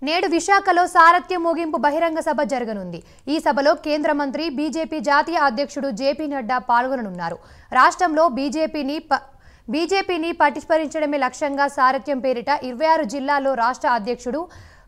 నేడు విశాఖలో సారథ్య ముగింపు బహిరంగ సభ జరగనుంది। ఈ సభలో కేంద్ర మంత్రి బీజేపీ జాతీయ అధ్యక్షుడు జేపీ నడ్డా పాల్గొననున్నారు। రాష్ట్రంలో బీజేపీని పటిష్పరించడమే లక్ష్యంగా సారథ్యం పేరిట 26 జిల్లాల్లో రాష్ట్ర అధ్యక్షుడు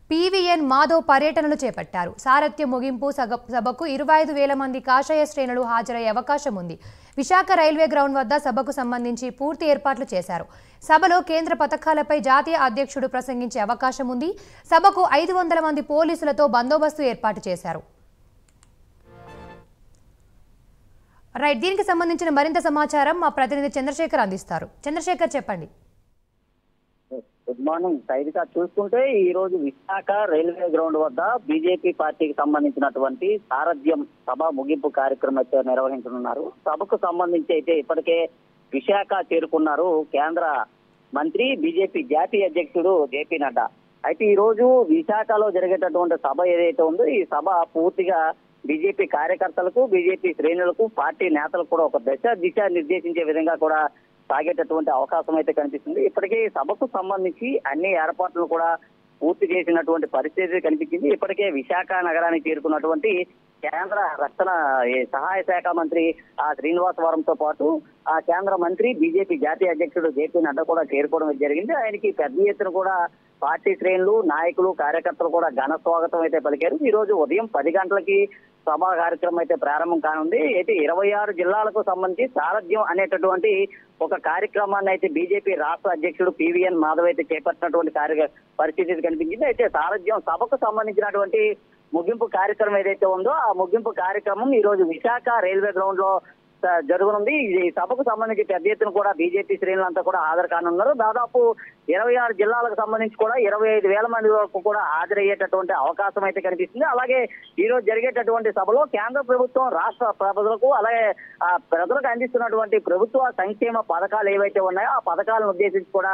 పీవీఎన్ మాధవ్ పర్యటనలు చేపట్టారు। సారథ్య ముగింపు సభకు 25,000 మంది కాషాయ శ్రేణులు హాజరయ్యే అవకాశం ఉంది। విశాఖ రైల్వే గ్రౌండ్ వద్ద సభకు సంబంధించి పూర్తి ఏర్పాట్లు చేశారు। సభలో కేంద్ర పథకాలపై జాతీయ అధ్యక్షుడు ప్రసంగించే అవకాశం ఉంది। సభకు 500 మంది పోలీసులతో బందోబస్తు ఏర్పాటు చేశారు। రైట్, దీనికి సంబంధించిన మరింత సమాచారం మా ప్రతినిధి చంద్రశేఖర్ అందిస్తారు। చంద్రశేఖర్, చెప్పండి। గుడ్ మార్నింగ్ సైదిక, చూసుకుంటే ఈ రోజు విశాఖ రైల్వే గ్రౌండ్ వద్ద బీజేపీ పార్టీకి సంబంధించినటువంటి సారథ్యం సభ ముగింపు కార్యక్రమం అయితే నిర్వహించనున్నారు। సభకు సంబంధించి అయితే ఇప్పటికే విశాఖ చేరుకున్నారు కేంద్ర మంత్రి బీజేపీ జాతీయ అధ్యక్షుడు జేపీ నడ్డా। అయితే ఈ రోజు విశాఖలో జరిగేటటువంటి సభ ఏదైతే ఉందో ఈ సభ పూర్తిగా బీజేపీ కార్యకర్తలకు, బీజేపీ శ్రేణులకు, పార్టీ నేతలకు కూడా ఒక దిశ నిర్దేశించే విధంగా కూడా సాగేటటువంటి అవకాశం అయితే కనిపిస్తుంది। ఇప్పటికే సభకు సంబంధించి అన్ని ఏర్పాట్లు కూడా పూర్తి చేసినటువంటి పరిస్థితి కనిపించింది। ఇప్పటికే విశాఖ నగరానికి చేరుకున్నటువంటి కేంద్ర రక్షణ సహాయ శాఖ మంత్రి శ్రీనివాసవరంతో పాటు ఆ కేంద్ర మంత్రి బీజేపీ జాతీయ అధ్యక్షుడు జేపీ నడ్డా కూడా చేరుకోవడం జరిగింది। ఆయనకి పెద్ద ఎత్తున కూడా పార్టీ శ్రేణులు, నాయకులు, కార్యకర్తలు కూడా ఘన స్వాగతం అయితే పలికారు। ఈ రోజు ఉదయం 10 గంటలకి సభా కార్యక్రమం అయితే ప్రారంభం కానుంది। అయితే 26 జిల్లాలకు సంబంధించి సారథ్యం అనేటటువంటి ఒక కార్యక్రమాన్ని అయితే బీజేపీ రాష్ట్ర అధ్యక్షుడు పీవీఎన్ మాధవ్ అయితే చేపట్టినటువంటి పరిస్థితి కనిపించింది। అయితే సారథ్యం సభకు సంబంధించినటువంటి ముగింపు కార్యక్రమం ఏదైతే ఉందో ఆ ముగింపు కార్యక్రమం ఈ రోజు విశాఖ రైల్వే గ్రౌండ్ లో జరగనుంది। ఈ సభకు సంబంధించి పెద్ద ఎత్తున కూడా బీజేపీ శ్రేణులంతా కూడా హాజరు కానున్నారు। దాదాపు 26 జిల్లాలకు సంబంధించి కూడా 25,000 మంది వరకు కూడా హాజరయ్యేటటువంటి అవకాశం అయితే కనిపిస్తుంది। అలాగే ఈ రోజు జరిగేటటువంటి సభలో కేంద్ర ప్రభుత్వం రాష్ట్ర ప్రజలకు, అలాగే ప్రజలకు అందిస్తున్నటువంటి ప్రభుత్వ సంక్షేమ పథకాలు ఏవైతే ఉన్నాయో ఆ పథకాలను ఉద్దేశించి కూడా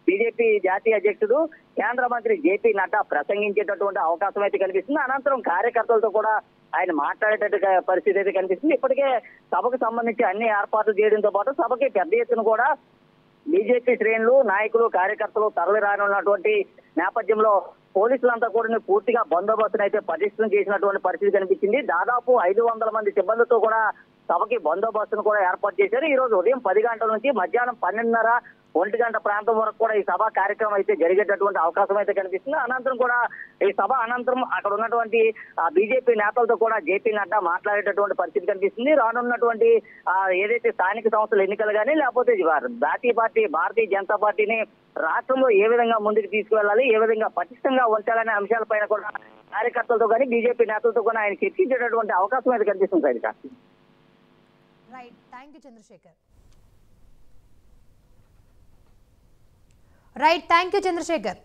బీజేపీ జాతీయ అధ్యక్షుడు కేంద్ర మంత్రి జేపీ నడ్డా ప్రసంగించేటటువంటి అవకాశం అయితే కనిపిస్తుంది। అనంతరం కార్యకర్తలతో కూడా ఆయన మాట్లాడేటట్టు పరిస్థితి అయితే కనిపిస్తుంది। ఇప్పటికే సభకు సంబంధించి అన్ని ఏర్పాట్లు చేయడంతో పాటు సభకి పెద్ద ఎత్తున కూడా బీజేపీ శ్రేణులు, నాయకులు, కార్యకర్తలు తరలి రానున్నటువంటి నేపథ్యంలో పోలీసులంతా కూడా పూర్తిగా బందోబస్తును అయితే పటిష్టం చేసినటువంటి పరిస్థితి కనిపించింది। దాదాపు 500 మంది సిబ్బందితో కూడా సభకి బందోబస్తును కూడా ఏర్పాటు చేశారు। ఈ రోజు ఉదయం 10 గంటల నుంచి మధ్యాహ్నం 12:30, 1 గంట ప్రాంతం వరకు కూడా ఈ సభా కార్యక్రమం అయితే జరిగేటటువంటి అవకాశం అయితే కనిపిస్తుంది। అనంతరం కూడా ఈ సభ అనంతరం అక్కడ ఉన్నటువంటి బీజేపీ నేతలతో కూడా జేపీ నడ్డా మాట్లాడేటటువంటి పరిస్థితి కనిపిస్తుంది। రానున్నటువంటి ఏదైతే స్థానిక సంస్థల ఎన్నికలు కానీ లేకపోతే భారతీయ జనతా పార్టీని రాష్ట్రంలో ఏ విధంగా ముందుకు తీసుకువెళ్ళాలి, ఏ విధంగా పటిష్టంగా ఉంచాలనే అంశాలపైన కూడా కార్యకర్తలతో కానీ బీజేపీ నేతలతో కూడా ఆయన చర్చించేటటువంటి అవకాశం అయితే కనిపిస్తుంది సరిగా। Right, thank you Chandrasekhar.